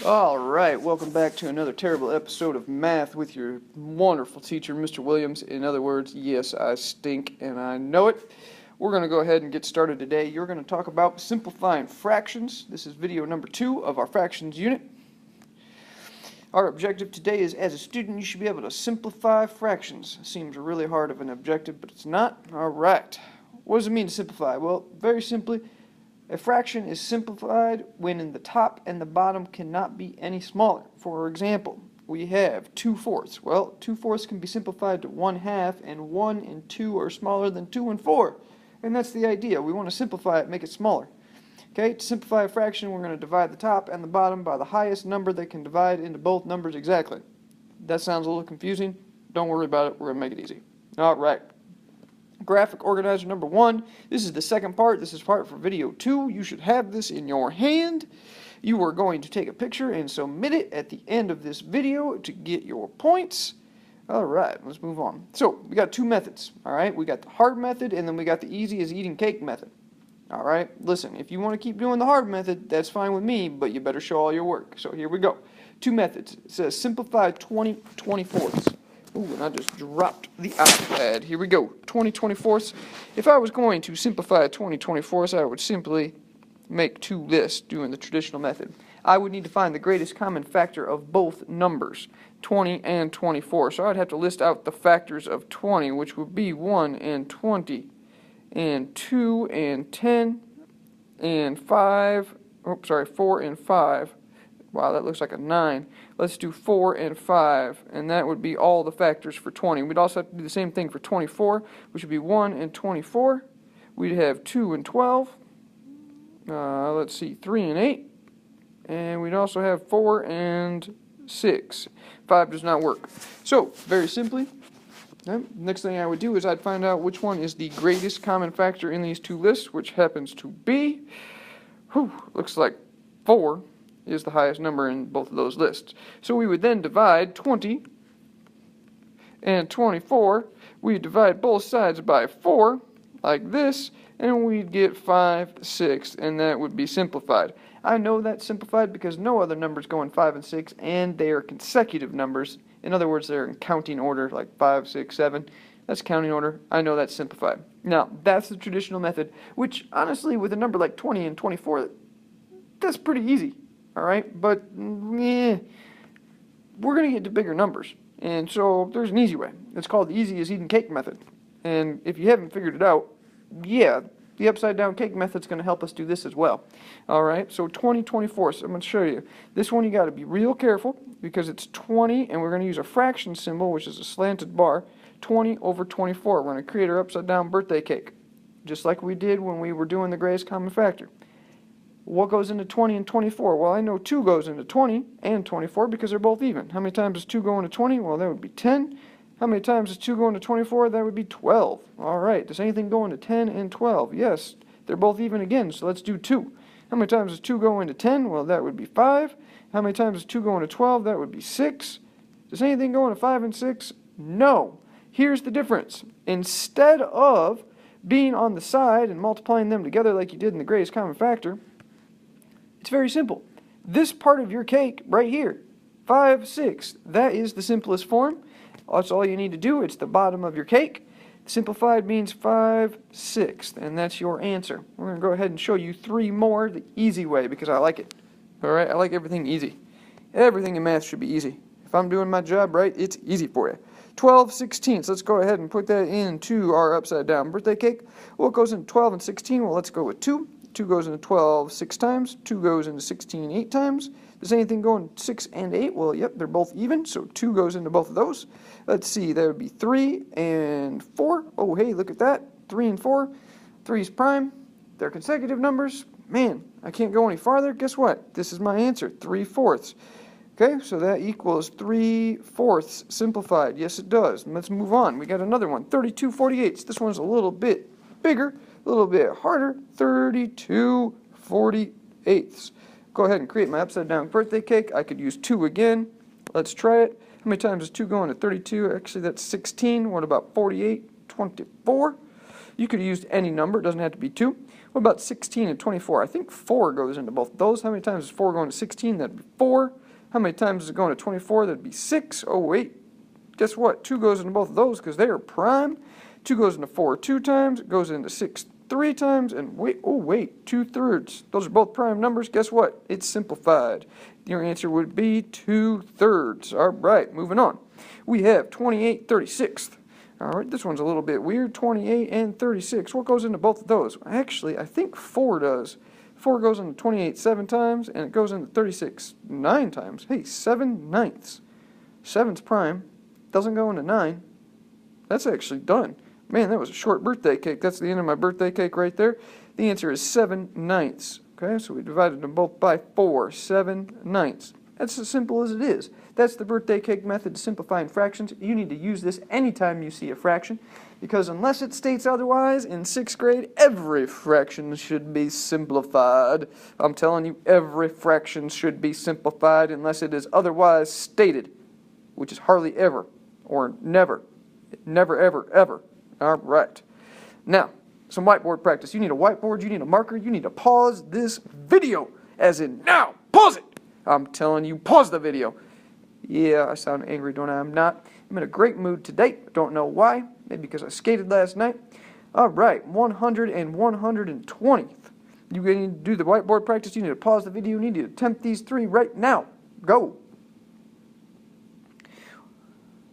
Alright, welcome back to another terrible episode of Math with your wonderful teacher, Mr. Williams. In other words, yes, I stink and I know it. We're going to go ahead and get started today. You're going to talk about simplifying fractions. This is video number 2 of our fractions unit. Our objective today is, as a student, you should be able to simplify fractions. Seems really hard of an objective, but it's not. Alright, what does it mean to simplify? Well, very simply, a fraction is simplified when the top and the bottom cannot be any smaller. For example, we have 2/4. Well, 2/4 can be simplified to 1/2, and 1 and 2 are smaller than 2 and 4. And that's the idea. We want to simplify it, make it smaller. Okay, to simplify a fraction, we're going to divide the top and the bottom by the highest number that can divide into both numbers exactly. That sounds a little confusing. Don't worry about it. We're going to make it easy. All right. Graphic organizer number 1. This is the second part. This is part for video 2. You should have this in your hand. You are going to take a picture and submit it at the end of this video to get your points. Alright, let's move on. So, we got two methods. Alright, we got the hard method and then we got the easy as eating cake method. Alright, listen, if you want to keep doing the hard method, that's fine with me, but you better show all your work. So here we go. Two methods. It says simplify 20/24. Ooh, and I just dropped the iPad. Here we go. 20/24. If I was going to simplify 20/24, I would simply make two lists doing the traditional method. I would need to find the greatest common factor of both numbers, 20 and 24. So I'd have to list out the factors of 20, which would be 1 and 20, and 2 and 10, and 5, 4 and 5. Wow, that looks like a 9. Let's do 4 and 5, and that would be all the factors for 20. We'd also have to do the same thing for 24, which would be 1 and 24. We'd have 2 and 12. Let's see, 3 and 8. And we'd also have 4 and 6. 5 does not work. So, very simply, next thing I would do is I'd find out which one is the greatest common factor in these two lists, which happens to be, looks like 4. Is the highest number in both of those lists. So we would then divide 20 and 24. We'd divide both sides by 4, like this, and we'd get 5, 6, and that would be simplified. I know that's simplified because no other numbers go in 5 and 6, and they are consecutive numbers. In other words, they're in counting order, like 5, 6, 7. That's counting order. I know that's simplified. Now, that's the traditional method, which, honestly, with a number like 20 and 24, that's pretty easy. Alright, but we're going to get to bigger numbers, and so there's an easy way. It's called the easy as eating cake method, and if you haven't figured it out, yeah, the upside down cake method is going to help us do this as well. Alright, so 20/24, so I'm going to show you. This one you got to be real careful, because it's 20, and we're going to use a fraction symbol, which is a slanted bar, 20/24. We're going to create our upside down birthday cake, just like we did when we were doing the greatest common factor. What goes into 20 and 24? Well, I know 2 goes into 20 and 24 because they're both even. How many times does 2 go into 20? Well, that would be 10. How many times does 2 go into 24? That would be 12. All right. Does anything go into 10 and 12? Yes. They're both even again, so let's do 2. How many times does 2 go into 10? Well, that would be 5. How many times does 2 go into 12? That would be 6. Does anything go into 5 and 6? No. Here's the difference. Instead of being on the side and multiplying them together like you did in the greatest common factor, it's very simple. This part of your cake right here, 5, 6, that is the simplest form. That's all you need to do. It's the bottom of your cake. Simplified means 5, 6, and that's your answer. We're going to go ahead and show you 3 more the easy way because I like it. Alright, I like everything easy. Everything in math should be easy. If I'm doing my job right, it's easy for you. 12/16. Let's go ahead and put that into our upside down birthday cake. What goes into 12 and 16? Well, let's go with 2. 2 goes into 12 6 times. 2 goes into 16 8 times. Does anything go in 6 and 8? Well, yep, they're both even, so 2 goes into both of those. Let's see, that would be 3 and 4. Oh, hey, look at that. 3 and 4. 3 is prime. They're consecutive numbers. Man, I can't go any farther. Guess what? This is my answer, 3/4. Okay, so that equals 3/4 simplified. Yes, it does. And let's move on. We got another one, 32/48. This one's a little bit bigger, a little bit harder, 32/48. Go ahead and create my upside down birthday cake. I could use 2 again. Let's try it. How many times does 2 go into 32? Actually, that's 16. What about 48? 24. You could have used any number. It doesn't have to be 2. What about 16 and 24? I think 4 goes into both those. How many times is 4 going to 16? That'd be 4. How many times is it going to 24? That'd be 6. Oh, wait. Guess what? 2 goes into both of those because they are prime. 2 goes into 4 2 times. It goes into 6 3 times. And wait, oh, wait, 2/3. Those are both prime numbers. Guess what? It's simplified. Your answer would be 2/3. All right, moving on. We have 28 36th. All right, this one's a little bit weird. 28 and 36. What goes into both of those? Actually, I think 4 does. 4 goes into 28 7 times, and it goes into 36 9 times. Hey, 7/9. 7's prime. Doesn't go into 9. That's actually done. Man, that was a short birthday cake. That's the end of my birthday cake right there. The answer is 7/9. Okay, so we divided them both by 4. 7/9. That's as simple as it is. That's the birthday cake method to simplifying fractions. You need to use this anytime you see a fraction, because unless it states otherwise, in 6th grade, every fraction should be simplified. I'm telling you, every fraction should be simplified unless it is otherwise stated, which is hardly ever, or never. Never, ever, ever. All right. Now, some whiteboard practice. You need a whiteboard, you need a marker, you need to pause this video, as in now. Pause it! I'm telling you, pause the video. Yeah, I sound angry, don't I? I'm not. I'm in a great mood today. Don't know why. Maybe because I skated last night. All right, 100 and 120th. You need to do the whiteboard practice. You need to pause the video. You need to attempt these 3 right now. Go.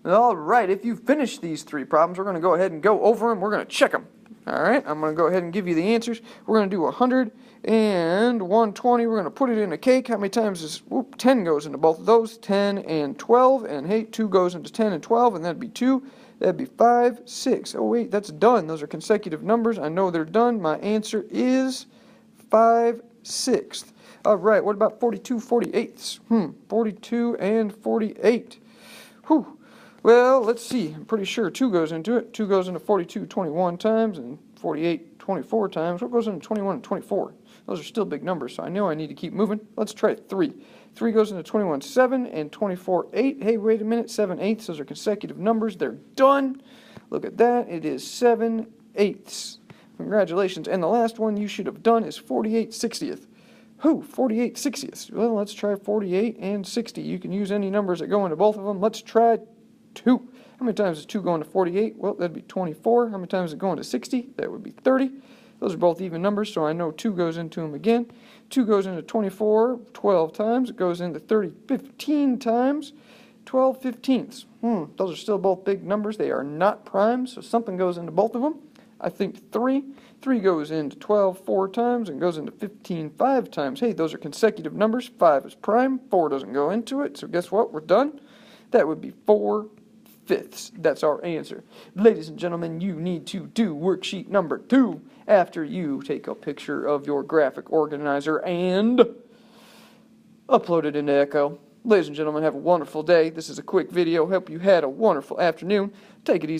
All right, if you finish these 3 problems, we're going to go ahead and go over them. We're going to check them. All right, I'm going to go ahead and give you the answers. We're going to do 100 and 120. We're going to put it in a cake. How many times is, 10 goes into both of those, 10 and 12. And hey, 2 goes into 10 and 12, and that'd be 2. That'd be 5, 6. Oh, wait, that's done. Those are consecutive numbers. I know they're done. My answer is 5/6. All right, what about 42 48ths? 42 and 48. Whew. Well, let's see. I'm pretty sure 2 goes into it. 2 goes into 42 21 times and 48 24 times. What goes into 21 and 24? Those are still big numbers, so I know I need to keep moving. Let's try 3. 3 goes into 21 7 and 24 8. Hey, wait a minute. 7/8. Those are consecutive numbers. They're done. Look at that. It is 7/8. Congratulations. And the last one you should have done is 48 60th. 48 60th. Well, let's try 48 and 60. You can use any numbers that go into both of them. Let's try 2. How many times is 2 going to 48? Well, that'd be 24. How many times is it going to 60? That would be 30. Those are both even numbers, so I know 2 goes into them again. 2 goes into 24 12 times. It goes into 30 15 times. 12 15ths. Those are still both big numbers. They are not prime, so something goes into both of them. I think 3. 3 goes into 12 4 times and goes into 15 5 times. Hey, those are consecutive numbers. 5 is prime. 4 doesn't go into it, so guess what? We're done. That would be 4/5. That's our answer. Ladies and gentlemen, you need to do worksheet number 2 after you take a picture of your graphic organizer and upload it into Echo. Ladies and gentlemen, have a wonderful day. This is a quick video. Hope you had a wonderful afternoon. Take it easy.